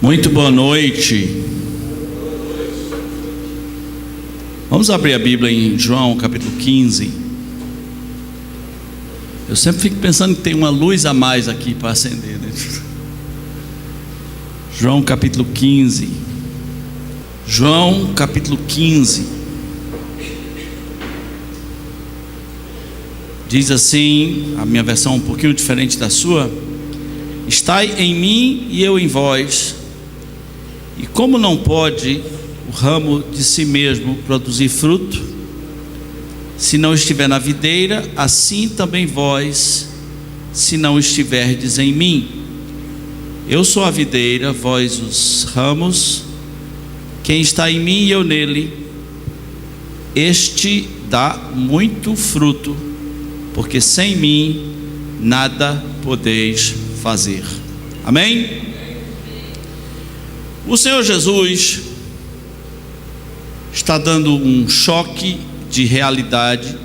Muito boa noite. Vamos abrir a Bíblia em João capítulo 15. Eu sempre fico pensando que tem uma luz a mais aqui para acender, né? João capítulo 15. João capítulo 15. Diz assim, a minha versão um pouquinho diferente da sua: estai em mim e eu em vós. E como não pode o ramo de si mesmo produzir fruto, se não estiver na videira, assim também vós, se não estiverdes em mim. Eu sou a videira, vós os ramos. Quem está em mim e eu nele, este dá muito fruto, porque sem mim nada podeis fazer. Amém? O Senhor Jesus está dando um choque de realidade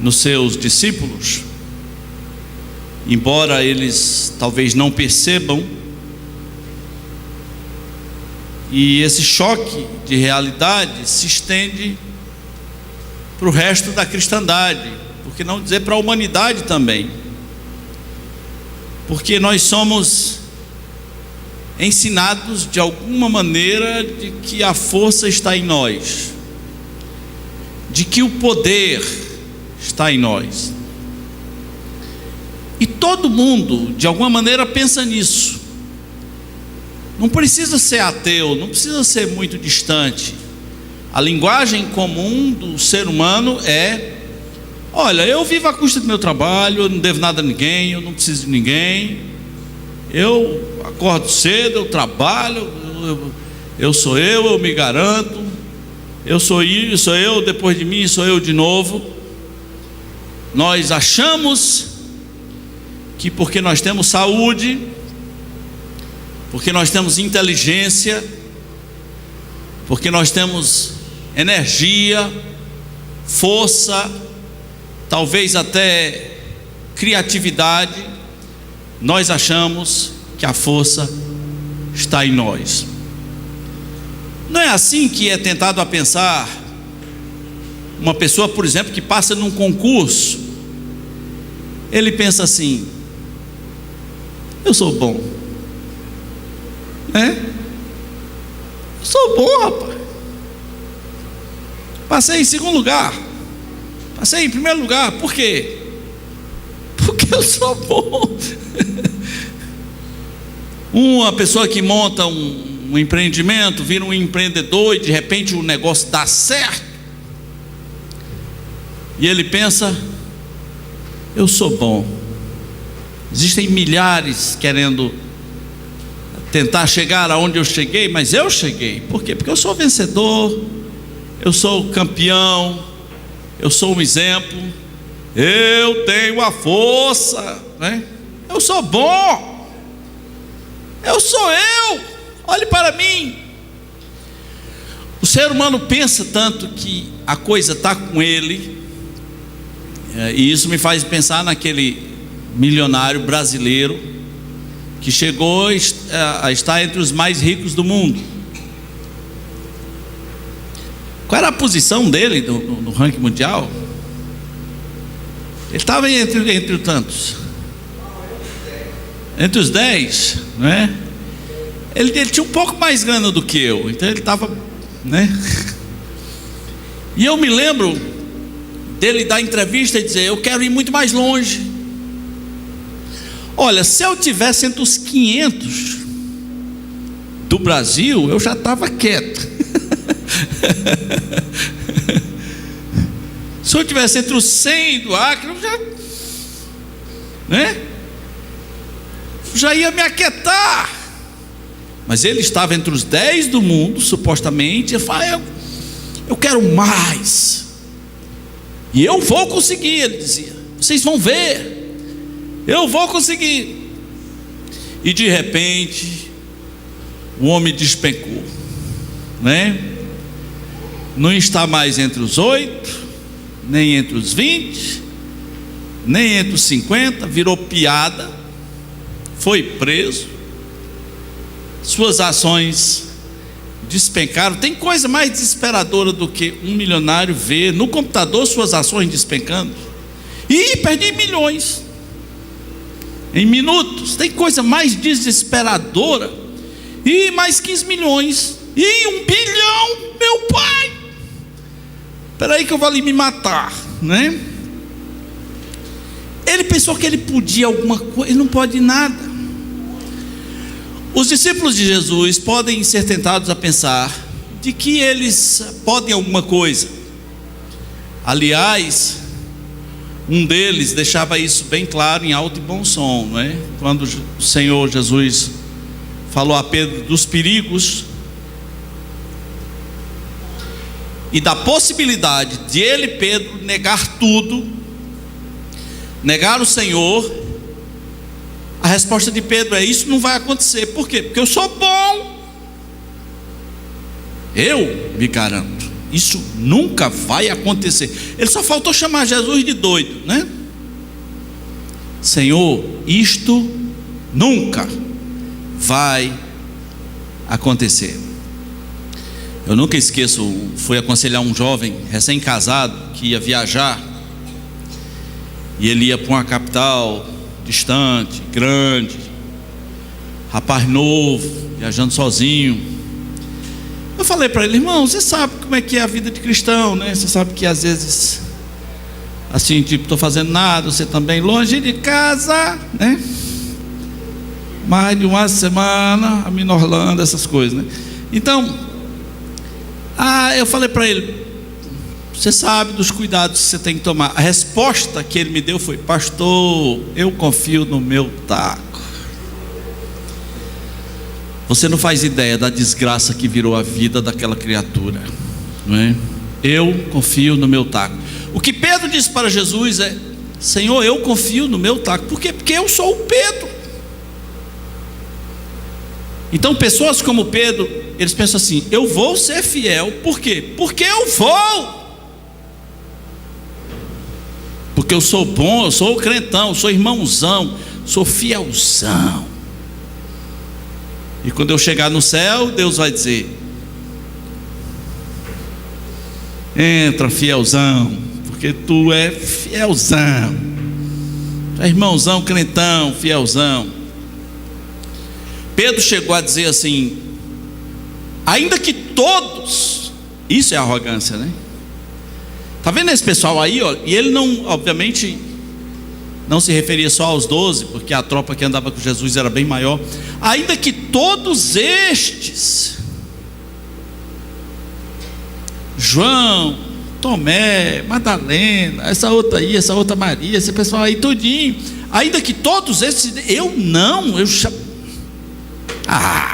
nos seus discípulos, embora eles talvez não percebam. E esse choque de realidade se estende para o resto da cristandade, por que não dizer para a humanidade também, porque nós somos ensinados de alguma maneira de que a força está em nós, de que o poder está em nós, e todo mundo de alguma maneira pensa nisso. Não precisa ser ateu, não precisa ser muito distante. A linguagem comum do ser humano é: olha, eu vivo à custa do meu trabalho, eu não devo nada a ninguém, eu não preciso de ninguém, eu acordo cedo, eu trabalho, eu sou eu me garanto, eu sou eu, depois de mim sou eu de novo. Nós achamos que porque nós temos saúde, porque nós temos inteligência, porque nós temos energia, força, talvez até criatividade, nós achamos que a força está em nós. Não é assim que é tentado a pensar uma pessoa, por exemplo, que passa num concurso. Ele pensa assim: eu sou bom, né? Eu sou bom, rapaz. Passei em segundo lugar, passei em primeiro lugar. Por quê? Porque eu sou bom. Uma pessoa que monta um empreendimento, vira um empreendedor e de repente o negócio dá certo, e ele pensa: eu sou bom. Existem milhares querendo tentar chegar aonde eu cheguei, mas eu cheguei. Por quê? Porque eu sou vencedor, eu sou campeão, eu sou um exemplo, eu tenho a força, né? Eu sou bom, eu sou eu, olhe para mim. O ser humano pensa tanto que a coisa está com ele, e isso me faz pensar naquele milionário brasileiro que chegou a estar entre os mais ricos do mundo. Qual era a posição dele no ranking mundial? Ele estava entre tantos, entre os 10, não é? Ele tinha um pouco mais grana do que eu, então ele estava, né? E eu me lembro dele dar entrevista e dizer: eu quero ir muito mais longe. Olha, se eu tivesse entre os 500 do Brasil, eu já estava quieto. Se eu tivesse entre os 100 do Acre, eu já, né? Já ia me aquietar. Mas ele estava entre os 10 do mundo, supostamente. Eu falei: eu quero mais, e eu vou conseguir. Ele dizia: vocês vão ver, eu vou conseguir. E de repente o homem despencou, né? Não está mais entre os 8, nem entre os 20, nem entre os 50, virou piada, foi preso, suas ações despencaram. Tem coisa mais desesperadora do que um milionário ver no computador suas ações despencando? E perdi milhões em minutos. Tem coisa mais desesperadora? E mais 15 milhões. E 1 bilhão, meu pai. Espera aí que eu vou ali me matar, né? Ele pensou que ele podia alguma coisa. Ele não pode nada. Os discípulos de Jesus podem ser tentados a pensar de que eles podem alguma coisa. Aliás, um deles deixava isso bem claro em alto e bom som, não é? Quando o Senhor Jesus falou a Pedro dos perigos e da possibilidade de ele, Pedro, negar tudo, negar o Senhor. A resposta de Pedro é: isso não vai acontecer. Por quê? Porque eu sou bom. Eu me garanto, isso nunca vai acontecer. Ele só faltou chamar Jesus de doido, né? Senhor, isto nunca vai acontecer. Eu nunca esqueço, fui aconselhar um jovem recém-casado que ia viajar, e ele ia para uma capital distante, grande, rapaz novo, viajando sozinho. Eu falei para ele: irmão, você sabe como é que é a vida de cristão, né? Você sabe que às vezes, assim, tipo, estou fazendo nada, você também longe de casa, né? Mais de uma semana, a Minorlândia, essas coisas, né? Então, eu falei para ele: você sabe dos cuidados que você tem que tomar. A resposta que ele me deu foi: pastor, eu confio no meu taco. Você não faz ideia da desgraça que virou a vida daquela criatura, não é? Eu confio no meu taco. O que Pedro disse para Jesus é: Senhor, eu confio no meu taco. Por quê? Porque eu sou o Pedro. Então, pessoas como Pedro, eles pensam assim: eu vou ser fiel. Por quê? Porque eu vou. Porque eu sou bom, eu sou crentão, eu sou irmãozão, sou fielzão. E quando eu chegar no céu, Deus vai dizer: entra, fielzão, porque tu é fielzão, tu é irmãozão, crentão, fielzão. Pedro chegou a dizer assim: ainda que todos, isso é arrogância, né? Está vendo esse pessoal aí, ó? E ele não, obviamente, não se referia só aos 12, porque a tropa que andava com Jesus era bem maior. Ainda que todos estes, João, Tomé, Madalena, essa outra aí, essa outra Maria, esse pessoal aí todinho, ainda que todos esses,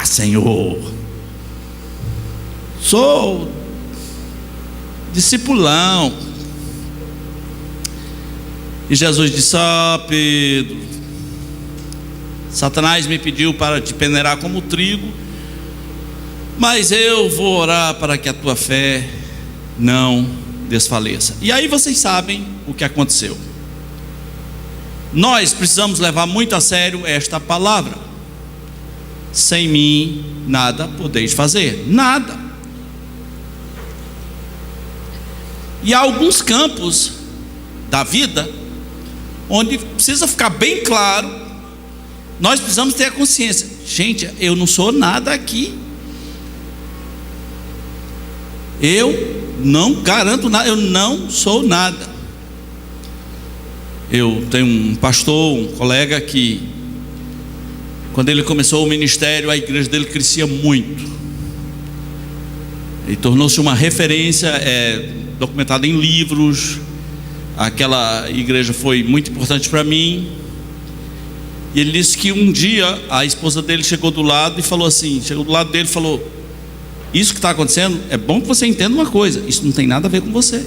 Senhor, sou discipulão. E Jesus disse: Pedro, Satanás me pediu para te peneirar como trigo, mas eu vou orar para que a tua fé não desfaleça. E aí vocês sabem o que aconteceu. Nós precisamos levar muito a sério esta palavra: sem mim nada podeis fazer. Nada. E há alguns campos da vida onde precisa ficar bem claro. Nós precisamos ter a consciência: gente, eu não sou nada aqui. Eu não garanto nada, eu não sou nada. Eu tenho um pastor, um colega que, quando ele começou o ministério, a igreja dele crescia muito. E tornou-se uma referência, documentada em livros. Aquela igreja foi muito importante para mim. E ele disse que um dia a esposa dele chegou do lado e falou assim, chegou do lado dele e falou: isso que está acontecendo, é bom que você entenda uma coisa, isso não tem nada a ver com você.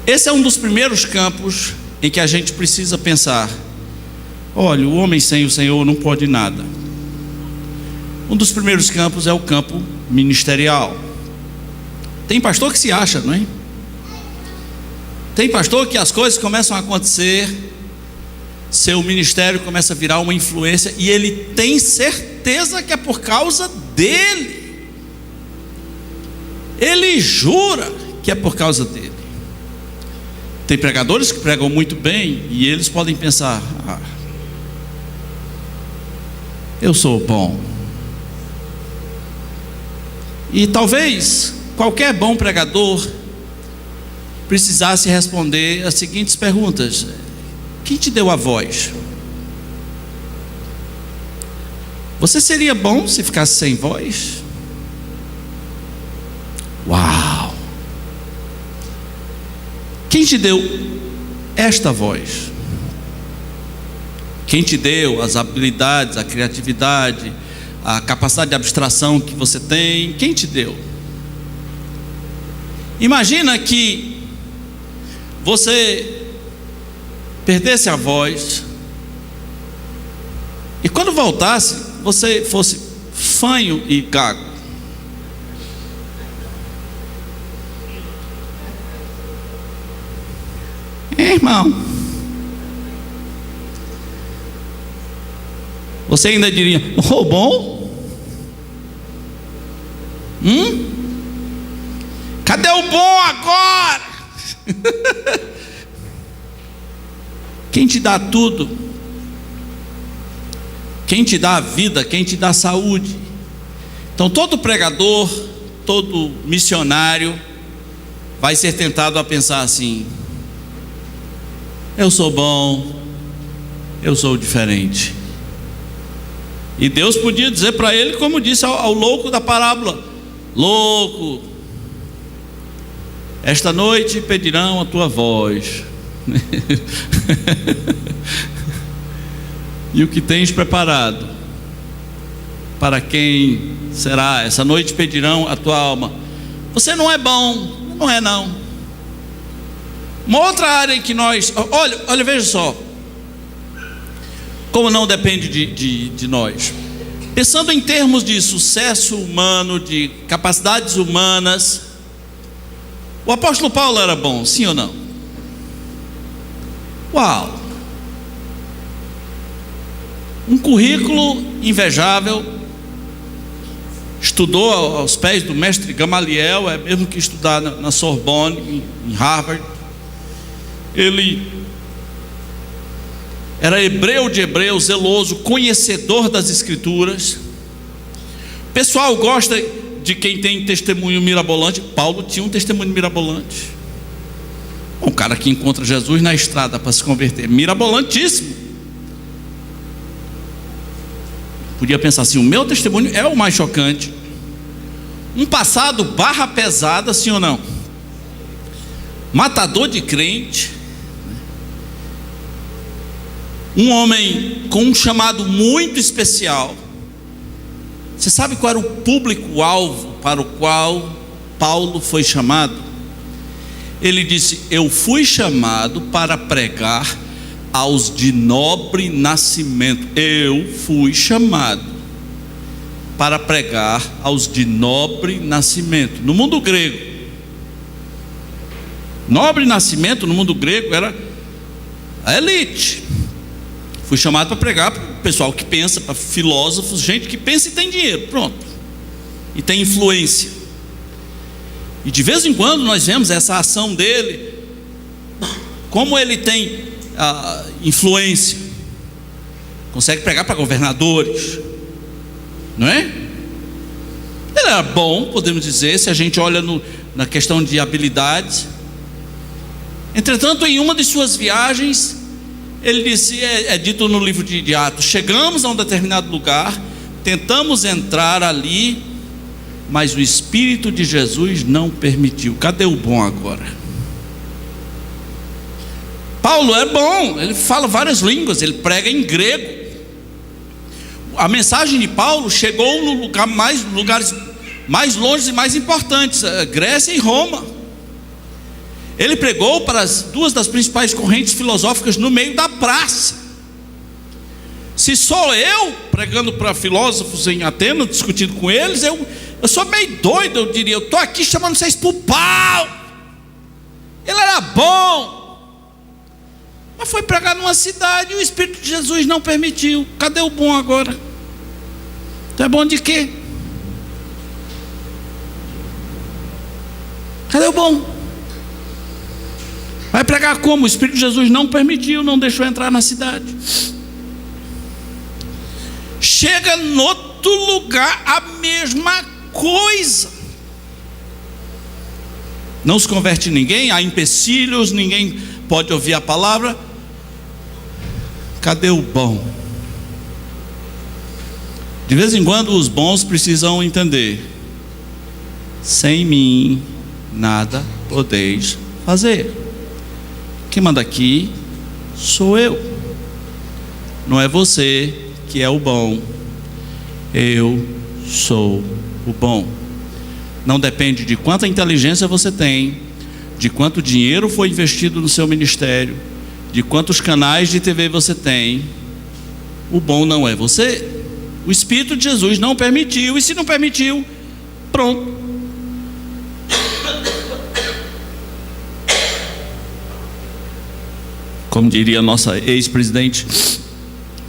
Esse é um dos primeiros campos em que a gente precisa pensar: olha, o homem sem o Senhor não pode nada. Um dos primeiros campos é o campo ministerial. Tem pastor que se acha, não é? Tem pastor que as coisas começam a acontecer seu ministério começa a virar uma influência e ele tem certeza que é por causa dele. Ele jura que é por causa dele. Tem pregadores que pregam muito bem e eles podem pensar: eu sou bom. E talvez qualquer bom pregador precisasse responder as seguintes perguntas: quem te deu a voz? Você seria bom se ficasse sem voz? Uau! Quem te deu esta voz? Quem te deu as habilidades, a criatividade, a capacidade de abstração que você tem? Quem te deu? Imagina que você perdesse a voz e quando voltasse você fosse fanho e gago. Irmão, você ainda diria: oh, bom? Cadê o bom agora? Quem te dá tudo, quem te dá a vida, quem te dá a saúde. Então todo pregador, todo missionário vai ser tentado a pensar assim: eu sou bom, eu sou diferente. E Deus podia dizer para ele, como disse ao louco da parábola: louco, esta noite pedirão a tua voz. E o que tens preparado? Para quem será? Essa noite pedirão a tua alma. Você não é bom, não é não. Uma outra área em que nós, olha, veja só, como não depende de nós. Pensando em termos de sucesso humano, de capacidades humanas, o apóstolo Paulo era bom, sim ou não? Uau! Um currículo invejável, estudou aos pés do mestre Gamaliel, é mesmo que estudar na Sorbonne, em Harvard. Ele era hebreu de hebreus, zeloso, conhecedor das escrituras. O pessoal gosta de quem tem testemunho mirabolante. Paulo tinha um testemunho mirabolante. Um cara que encontra Jesus na estrada para se converter, mirabolantíssimo. Podia pensar assim: o meu testemunho é o mais chocante. Um passado barra pesada, sim ou não? Matador de crente. Um homem com um chamado muito especial. Você sabe qual era o público-alvo para o qual Paulo foi chamado? Ele disse: eu fui chamado para pregar aos de nobre nascimento. Eu fui chamado para pregar aos de nobre nascimento. No mundo grego, nobre nascimento no mundo grego era a elite. Fui chamado para pregar para o pessoal que pensa, para filósofos, gente que pensa e tem dinheiro, pronto, e tem influência. E de vez em quando nós vemos essa ação dele, como ele tem influência, consegue pregar para governadores, não é? Ele era bom, podemos dizer, se a gente olha na questão de habilidades. Entretanto, em uma de suas viagens, ele disse, é dito no livro de Atos: chegamos a um determinado lugar, tentamos entrar ali, mas o Espírito de Jesus não permitiu. Cadê o bom agora? Paulo é bom, ele fala várias línguas, ele prega em grego. A mensagem de Paulo chegou no lugares mais longe e mais importantes, Grécia e Roma. Ele pregou para duas das principais correntes filosóficas no meio da praça. Se sou eu pregando para filósofos em Atenas, discutindo com eles, eu sou meio doido, eu diria: eu estou aqui chamando vocês para o pau. Ele era bom. Mas foi pregar numa cidade e o Espírito de Jesus não permitiu. Cadê o bom agora? Tu é bom de quê? Cadê o bom? Vai pregar como? O Espírito de Jesus não permitiu, não deixou entrar na cidade. Chega no outro lugar, a mesma coisa. Não se converte ninguém, há empecilhos, ninguém pode ouvir a palavra. Cadê o bom? De vez em quando os bons precisam entender: sem mim nada podeis fazer. Quem manda aqui sou eu. Não é você que é o bom. Eu sou o bom. Não depende de quanta inteligência você tem, de quanto dinheiro foi investido no seu ministério, de quantos canais de TV você tem. O bom não é você. O Espírito de Jesus não permitiu, e se não permitiu, pronto. Como diria a nossa ex-presidente,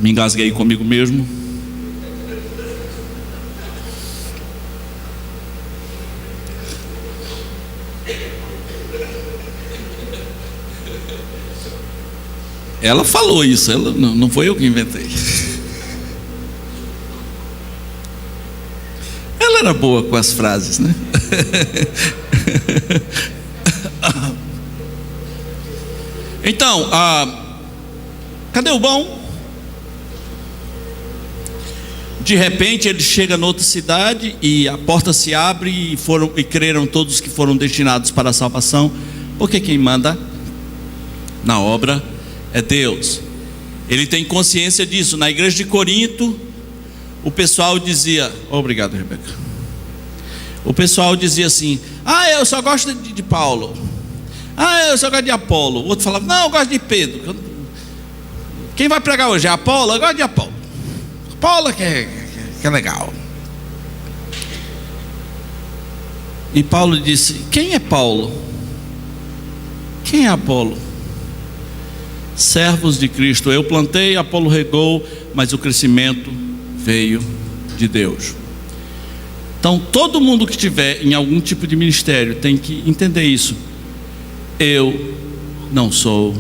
me engasguei comigo mesmo. Ela falou isso, não foi eu que inventei. Ela era boa com as frases, né? Então, cadê o bom? De repente ele chega em outra cidade e a porta se abre e creram todos que foram destinados para a salvação, porque quem manda na obra é Deus. Ele tem consciência disso. Na igreja de Corinto, o pessoal dizia: obrigado, Rebeca. O pessoal dizia assim: eu só gosto de Paulo. Eu só gosto de Apolo. O outro falava: não, eu gosto de Pedro. Quem vai pregar hoje é Apolo? Eu gosto de Apolo. Apolo que é legal. E Paulo disse: quem é Paulo? Quem é Apolo? Servos de Cristo. Eu plantei, Apolo regou, mas o crescimento veio de Deus. Então todo mundo que estiver em algum tipo de ministério tem que entender isso. Eu não sou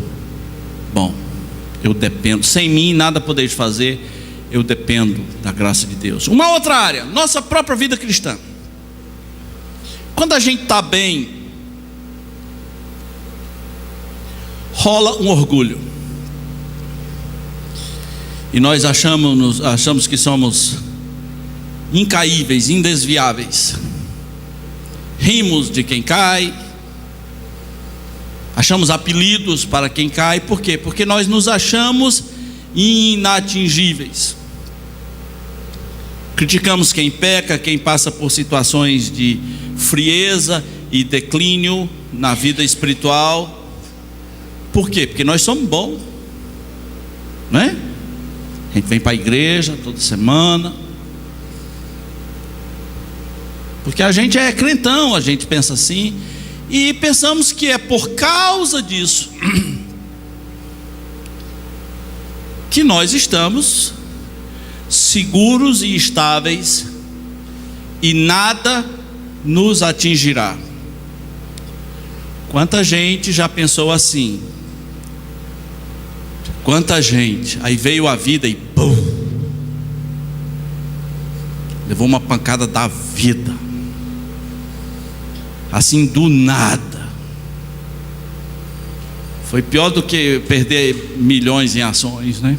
bom, eu dependo, sem mim nada podeis fazer, eu dependo da graça de Deus. Uma outra área, nossa própria vida cristã. Quando a gente está bem, rola um orgulho, e nós achamos que somos incaíveis, indesviáveis. Rimos de quem cai, achamos apelidos para quem cai. Por quê? Porque nós nos achamos inatingíveis. Criticamos quem peca, quem passa por situações de frieza e declínio na vida espiritual. Por quê? Porque nós somos bons, não é? A gente vem para a igreja toda semana, porque a gente é crentão, a gente pensa assim, e pensamos que é por causa disso que nós estamos seguros e estáveis e nada nos atingirá. Quanta gente já pensou assim? Quanta gente, aí veio a vida e pum, levou uma pancada da vida, assim do nada. Foi pior do que perder milhões em ações, né?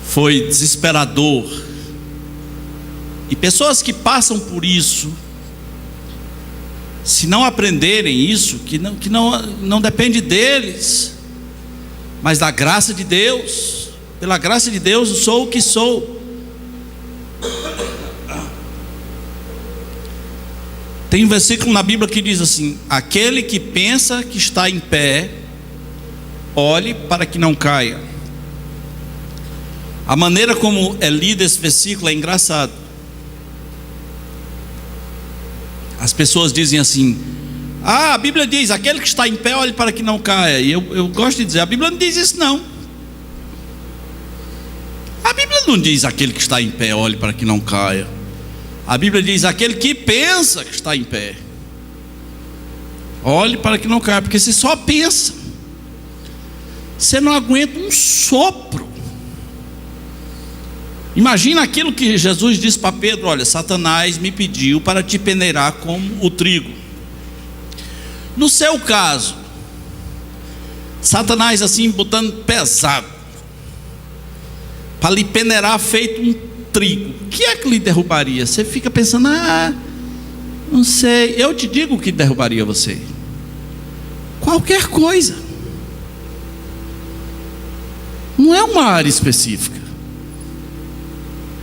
Foi desesperador. E pessoas que passam por isso, se não aprenderem isso, que não depende deles, mas da graça de Deus. Pela graça de Deus eu sou o que sou. Tem um versículo na Bíblia que diz assim: aquele que pensa que está em pé, olhe para que não caia. A maneira como é lido esse versículo é engraçado. As pessoas dizem assim: A Bíblia diz: aquele que está em pé, olhe para que não caia. E eu gosto de dizer, a Bíblia não diz isso não. A Bíblia não diz: aquele que está em pé, olhe para que não caia. A Bíblia diz: aquele que pensa que está em pé, olhe para que não caia. Porque você só pensa, você não aguenta um sopro. Imagina aquilo que Jesus disse para Pedro: olha, Satanás me pediu para te peneirar como o trigo. No seu caso, Satanás assim botando pesado para lhe peneirar feito um trigo, o que é que lhe derrubaria? Você fica pensando: não sei. Eu te digo o que derrubaria você: qualquer coisa. Não é uma área específica,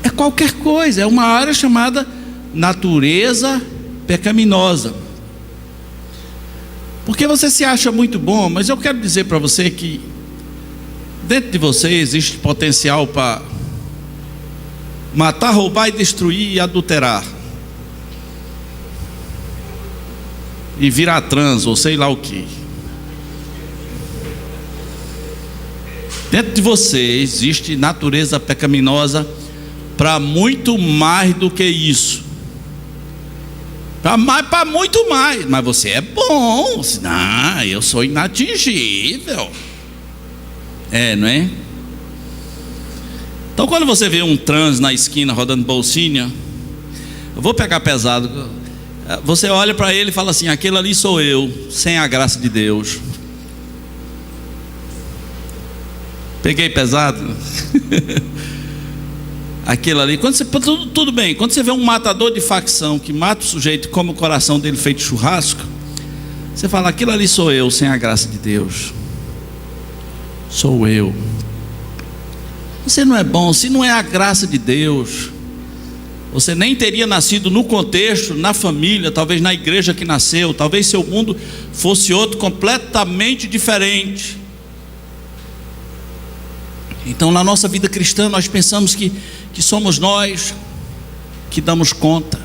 é qualquer coisa. É uma área chamada natureza pecaminosa. Porque você se acha muito bom, mas eu quero dizer para você que dentro de você existe potencial para matar, roubar e destruir e adulterar, e virar trans ou sei lá o que. Dentro de você existe natureza pecaminosa para muito mais do que isso. Para muito mais. Mas você é bom. Não, eu sou inatingível. Não é? Então, quando você vê um trans na esquina rodando bolsinha, eu vou pegar pesado, você olha para ele e fala assim: aquele ali sou eu, sem a graça de Deus. Peguei pesado? Aquele ali, quando você, tudo bem, quando você vê um matador de facção que mata o sujeito e come o coração dele feito churrasco, você fala: aquilo ali sou eu, sem a graça de Deus. Sou eu. Você não é bom, se não é a graça de Deus, você nem teria nascido no contexto, na família, talvez na igreja que nasceu, talvez seu mundo fosse outro completamente diferente. Então, na nossa vida cristã, nós pensamos que somos nós que damos conta.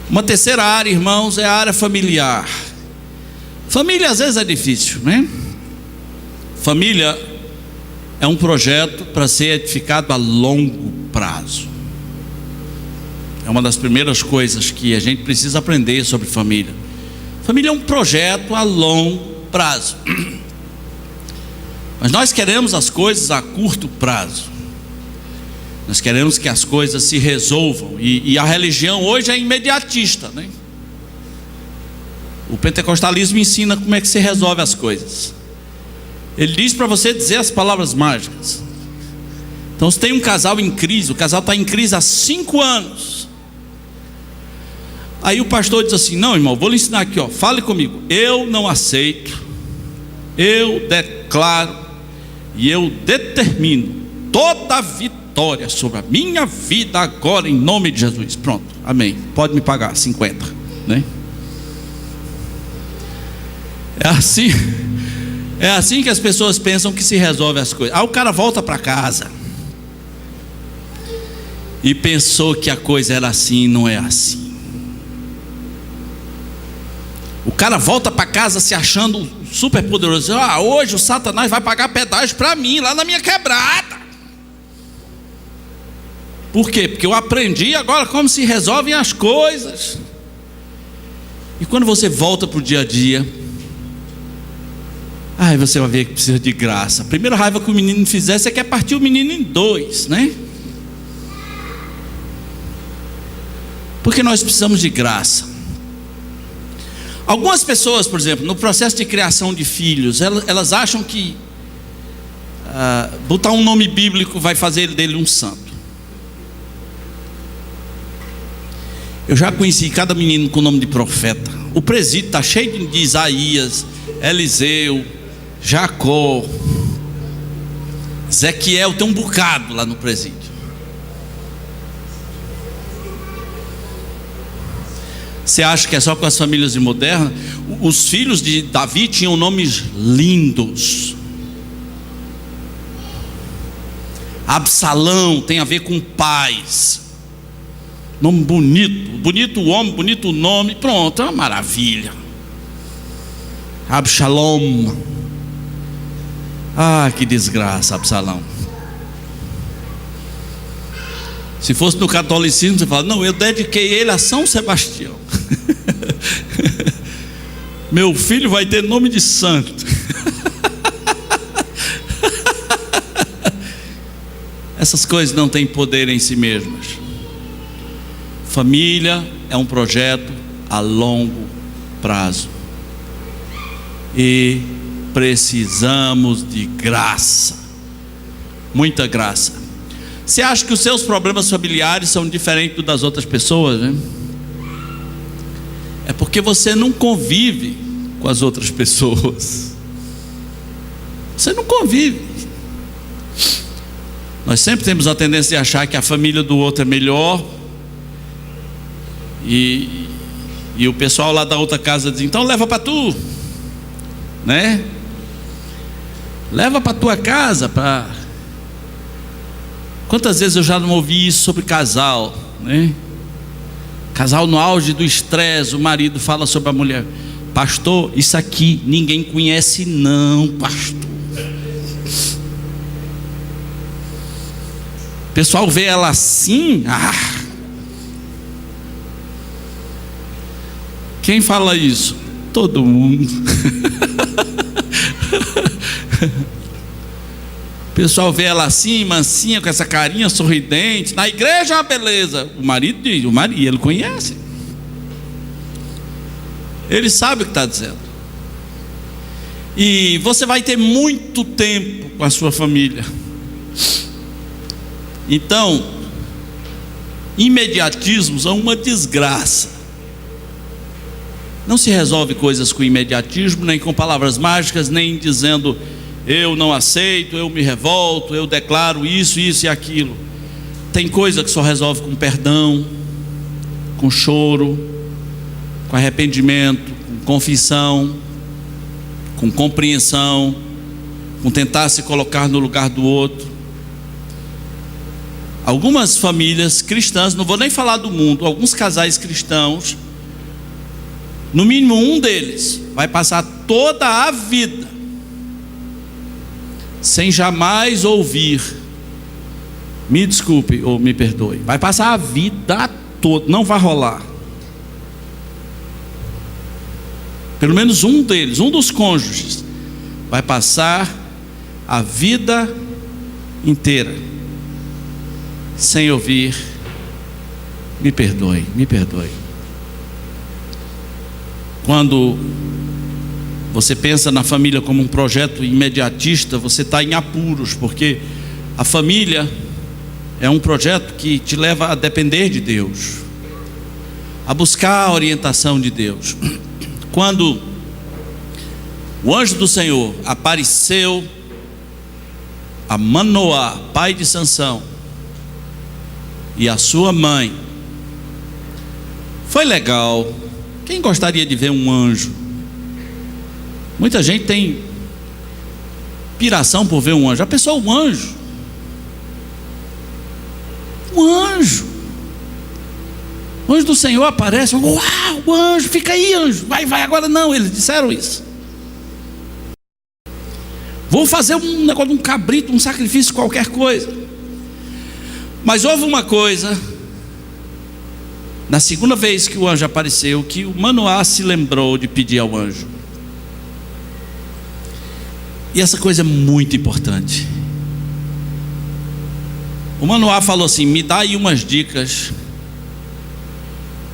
Uma terceira área, irmãos, é a área familiar. Família às vezes é difícil, né? Família é um projeto para ser edificado a longo prazo. É uma das primeiras coisas que a gente precisa aprender sobre família. Família é um projeto a longo prazo. Mas nós queremos as coisas a curto prazo. Nós queremos que as coisas se resolvam. E a religião hoje é imediatista, né? O pentecostalismo ensina como é que se resolve as coisas. Ele diz para você dizer as palavras mágicas. Então, se tem um casal em crise, o casal está em crise há 5 anos. Aí o pastor diz assim: não, irmão, vou lhe ensinar aqui, fale comigo. Eu não aceito, eu declaro e eu determino toda a vitória sobre a minha vida agora, em nome de Jesus. Pronto, amém. Pode me pagar 50, né? É assim que as pessoas pensam que se resolve as coisas. Aí o cara volta para casa e pensou que a coisa era assim, não é assim. O cara volta para casa se achando super poderoso. Hoje o Satanás vai pagar pedágio para mim lá na minha quebrada. Por quê? Porque eu aprendi agora como se resolvem as coisas. E quando você volta para o dia a dia, aí você vai ver que precisa de graça. A primeira raiva que o menino fizer, você quer partir o menino em 2, né? Porque nós precisamos de graça. Algumas pessoas, por exemplo, no processo de criação de filhos, elas acham que botar um nome bíblico vai fazer dele um santo. Eu já conheci cada menino com nome de profeta. O presídio está cheio de Isaías, Eliseu, Jacó, Ezequiel, tem um bocado lá no presídio. Você acha que é só com as famílias modernas? Os filhos de Davi tinham nomes lindos. Absalão tem a ver com paz. Nome bonito, bonito o homem, bonito o nome, pronto, é uma maravilha. Absalom. Ah, que desgraça, Absalão. Se fosse no catolicismo, você fala, não, eu dediquei ele a São Sebastião. Meu filho vai ter nome de santo. Essas coisas não têm poder em si mesmas. Família é um projeto a longo prazo. E precisamos de graça. Muita graça. Você acha que os seus problemas familiares são diferentes das outras pessoas, né? É porque você não convive com as outras pessoas. Você não convive. Nós sempre temos a tendência de achar que a família do outro é melhor. E o pessoal lá da outra casa diz, então leva para tu, né? Leva para tua casa. Quantas vezes eu já não ouvi isso sobre casal, né? Casal no auge do estresse, o marido fala sobre a mulher, pastor, isso aqui ninguém conhece não, pastor. O pessoal vê ela assim, Quem fala isso? Todo mundo. O pessoal vê ela assim, mansinha, com essa carinha sorridente. Na igreja é uma beleza. O marido diz, ele conhece. Ele sabe o que está dizendo. E você vai ter muito tempo com a sua família. Então, imediatismos são uma desgraça. Não se resolve coisas com imediatismo, nem com palavras mágicas, nem dizendo eu não aceito, eu me revolto, eu declaro isso, isso e aquilo. Tem coisa que só resolve com perdão, com choro, com arrependimento, com confissão, com compreensão, com tentar se colocar no lugar do outro. Algumas famílias cristãs, não vou nem falar do mundo, alguns casais cristãos, no mínimo um deles vai passar toda a vida sem jamais ouvir me desculpe ou me perdoe. Vai passar a vida toda, não vai rolar. Pelo menos um deles, um dos cônjuges, vai passar a vida inteira sem ouvir me perdoe, me perdoe. Quando você pensa na família como um projeto imediatista, você está em apuros, porque a família é um projeto que te leva a depender de Deus, a buscar a orientação de Deus. Quando o anjo do Senhor apareceu a Manoá, pai de Sansão, e a sua mãe, foi legal. Quem gostaria de ver um anjo? Muita gente tem piração por ver um anjo. Já pensou um anjo? Um anjo. O anjo do Senhor aparece. Uau, o anjo, fica aí, anjo. Vai, agora não. Eles disseram isso. Vou fazer um negócio de um cabrito, um sacrifício, qualquer coisa. Mas houve uma coisa, na segunda vez que o anjo apareceu, que o Manoá se lembrou de pedir ao anjo. E essa coisa é muito importante. O Manoá falou assim: me dá aí umas dicas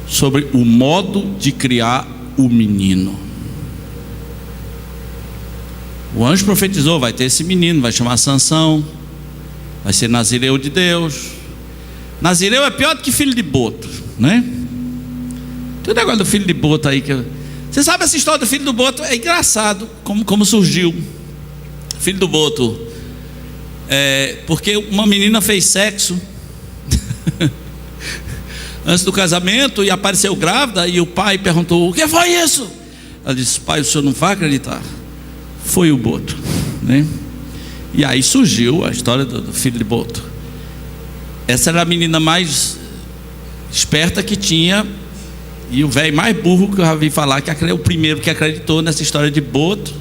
sobre o modo de criar o menino. O anjo profetizou: vai ter esse menino, vai chamar Sansão, vai ser nazireu de Deus. Nazireu é pior do que filho de boto, né? Tem um negócio do filho de boto aí que você sabe essa história do filho do boto? É engraçado como surgiu. Filho do boto porque uma menina fez sexo antes do casamento e apareceu grávida, e o pai perguntou: o que foi isso? Ela disse: pai, o senhor não vai acreditar, foi o boto, né? E aí surgiu a história do filho de boto. Essa era a menina mais esperta que tinha, e o velho mais burro que eu já vi falar, que é o primeiro que acreditou nessa história de boto.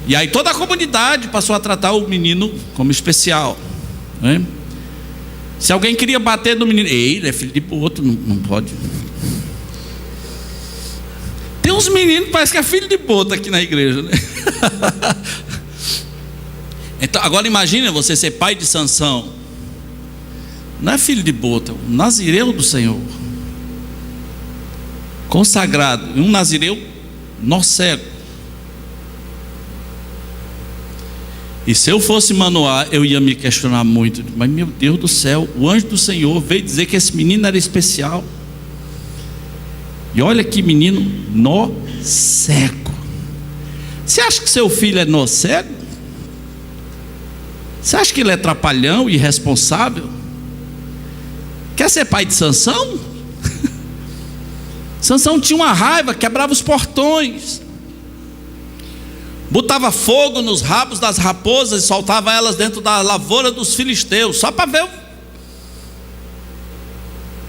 E aí toda a comunidade passou a tratar o menino como especial, né? Se alguém queria bater no menino, ei, ele é filho de boto, não pode. Tem uns meninos que parece que é filho de boto aqui na igreja, né? Então, agora imagine você ser pai de Sansão. Não é filho de boto, é um nazireu do Senhor, consagrado, e um nazireu cego. E se eu fosse Manoá, eu ia me questionar muito. Mas meu Deus do céu, o anjo do Senhor veio dizer que esse menino era especial. E olha que menino cego. Você acha que seu filho é cego? Você acha que ele é trapalhão, irresponsável? Quer ser pai de Sansão? Sansão tinha uma raiva, quebrava os portões, botava fogo nos rabos das raposas e soltava elas dentro da lavoura dos filisteus, só para ver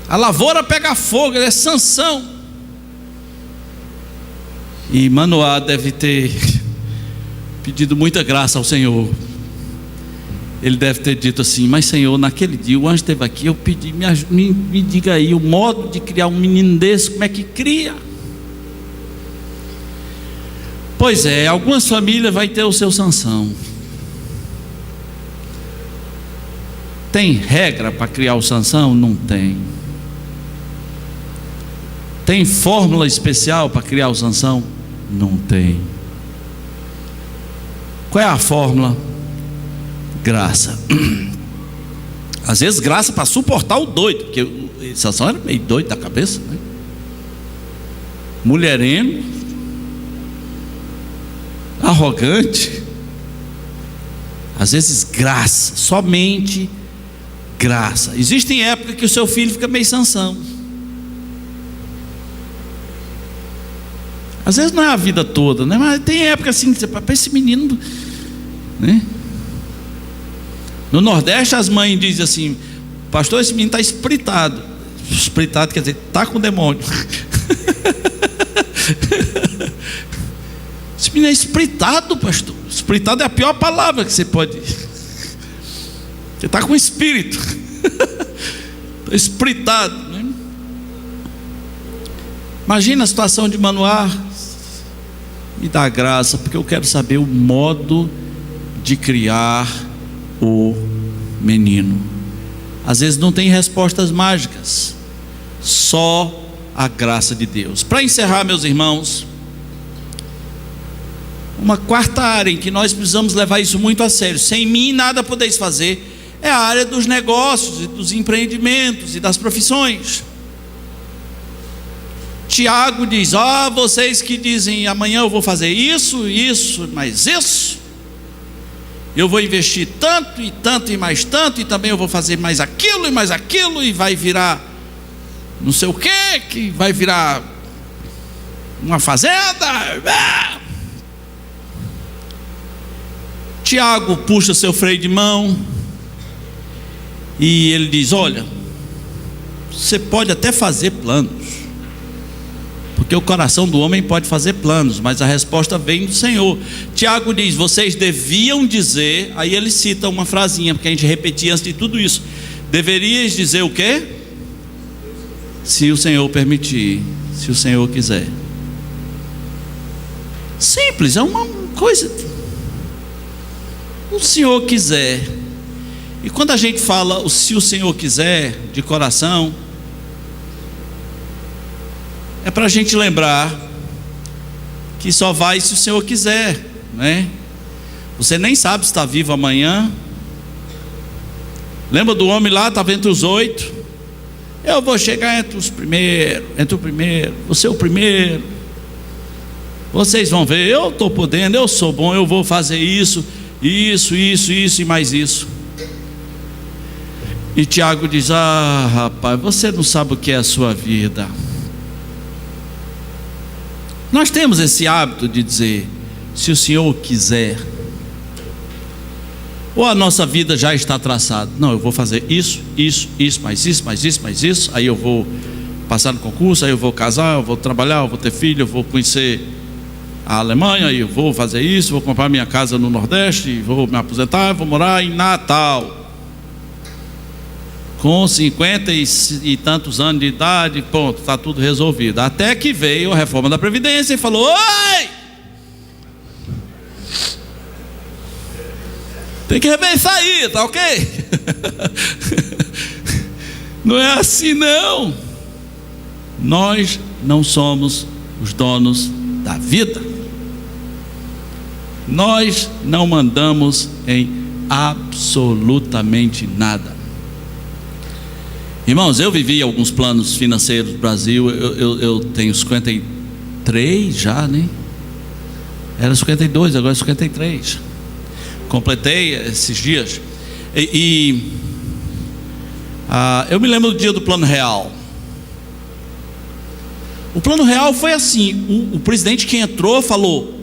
a lavoura pegar fogo. Ele é Sansão. E Manoá deve ter pedido muita graça ao Senhor. Ele deve ter dito assim: mas Senhor, naquele dia o anjo esteve aqui, eu pedi, me diga aí o modo de criar um menino desse, como é que cria? Pois é, algumas famílias vai ter o seu Sansão. Tem regra para criar o Sansão? Não tem. Tem fórmula especial para criar o Sansão? Não tem. Qual é a fórmula? Graça. Às vezes graça para suportar o doido, porque Sansão era meio doido da cabeça, né? Mulherengo, arrogante. Às vezes graça, somente graça. Existem épocas que o seu filho fica meio Sansão. Às vezes não é a vida toda, né? Mas tem época assim que você para esse menino, né? No Nordeste as mães dizem assim: pastor, esse menino está espritado. Espritado quer dizer, está com demônio. Esse menino é espritado, pastor. Espritado é a pior palavra que você pode. Você está com espírito. Está espritado, né? Imagina a situação de Manoá. Me dá graça, porque eu quero saber o modo de criar o menino. Às vezes não tem respostas mágicas, só a graça de Deus. Para encerrar, meus irmãos, uma quarta área em que nós precisamos levar isso muito a sério: sem mim nada podeis fazer, é a área dos negócios e dos empreendimentos e das profissões. Tiago diz: vocês que dizem amanhã eu vou fazer isso, mais isso, eu vou investir tanto e tanto e mais tanto, e também eu vou fazer mais aquilo e mais aquilo, e vai virar não sei o que vai virar uma fazenda. Tiago puxa seu freio de mão e ele diz: olha, você pode até fazer planos, porque o coração do homem pode fazer planos, mas a resposta vem do Senhor. Tiago diz: vocês deviam dizer, aí ele cita uma frasinha, porque a gente repetia antes de tudo isso: deverias dizer o quê? Se o Senhor permitir, se o Senhor quiser. Simples, é uma coisa. O Senhor quiser. E quando a gente fala o se o Senhor quiser de coração, é para a gente lembrar que só vai se o Senhor quiser, né? Você nem sabe se está vivo amanhã. Lembra do homem lá, estava entre os 8. Eu vou chegar entre o primeiro, vou ser o primeiro. Vocês vão ver, eu estou podendo, eu sou bom, eu vou fazer isso e mais isso. E Tiago diz: rapaz, você não sabe o que é a sua vida. Nós temos esse hábito de dizer: se o Senhor quiser. Ou a nossa vida já está traçada? Não, eu vou fazer isso, mais isso. Aí eu vou passar no concurso, aí eu vou casar, eu vou trabalhar, eu vou ter filho, eu vou conhecer a Alemanha, aí eu vou fazer isso, vou comprar minha casa no Nordeste, vou me aposentar, vou morar em Natal. Com 50 e tantos anos de idade, pronto, está tudo resolvido. Até que veio a reforma da Previdência e falou: oi! Tem que rever isso aí, tá ok? Não é assim não. Nós não somos os donos da vida. Nós não mandamos em absolutamente nada. Irmãos, eu vivi alguns planos financeiros do Brasil. Eu tenho 53 já, né? Era 52, agora é 53. Completei esses dias. Eu me lembro do dia do Plano Real. O Plano Real foi assim: o presidente que entrou falou: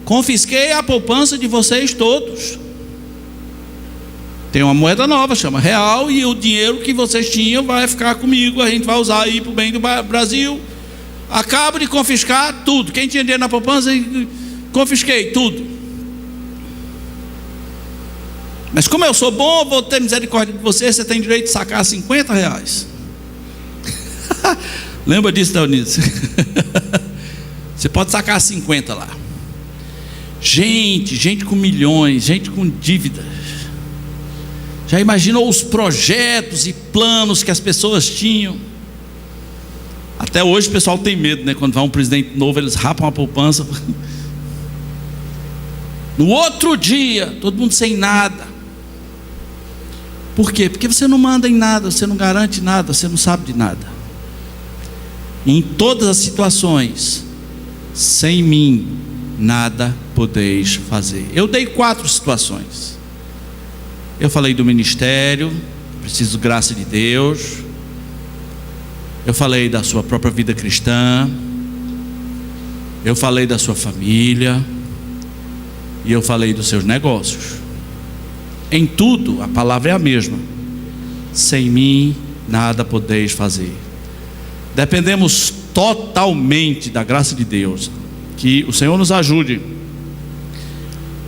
confisquei a poupança de vocês todos. Tem uma moeda nova, chama real, e o dinheiro que vocês tinham vai ficar comigo, a gente vai usar aí para o bem do Brasil. Acabo de confiscar tudo. Quem tinha dinheiro na poupança, confisquei tudo. Mas como eu sou bom, vou ter misericórdia de você tem direito de sacar R$50. Lembra disso, Dionísio? Você pode sacar 50 lá. Gente com milhões, gente com dívidas. Já imaginou os projetos e planos que as pessoas tinham? Até hoje o pessoal tem medo, né? Quando vai um presidente novo, eles rapam a poupança. No outro dia, todo mundo sem nada. Por quê? Porque você não manda em nada, você não garante nada, você não sabe de nada. Em todas as situações, sem mim nada podeis fazer. Eu dei 4 situações. Eu falei do ministério, preciso graça de Deus. Eu falei da sua própria vida cristã. Eu falei da sua família. E eu falei dos seus negócios. Em tudo, a palavra é a mesma: sem mim nada podeis fazer. Dependemos totalmente da graça de Deus. Que o Senhor nos ajude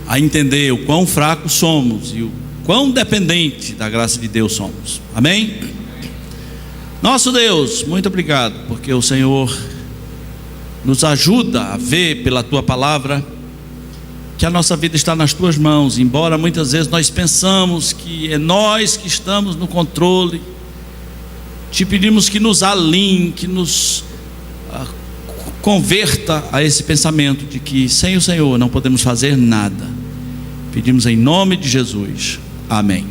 a entender o quão fracos somos e o quão dependente da graça de Deus somos. Amém? Nosso Deus, muito obrigado, porque o Senhor nos ajuda a ver pela Tua palavra que a nossa vida está nas Tuas mãos. Embora muitas vezes nós pensamos que é nós que estamos no controle, te pedimos que nos alinhe, que nos converta a esse pensamento de que sem o Senhor não podemos fazer nada. Pedimos em nome de Jesus. Amém.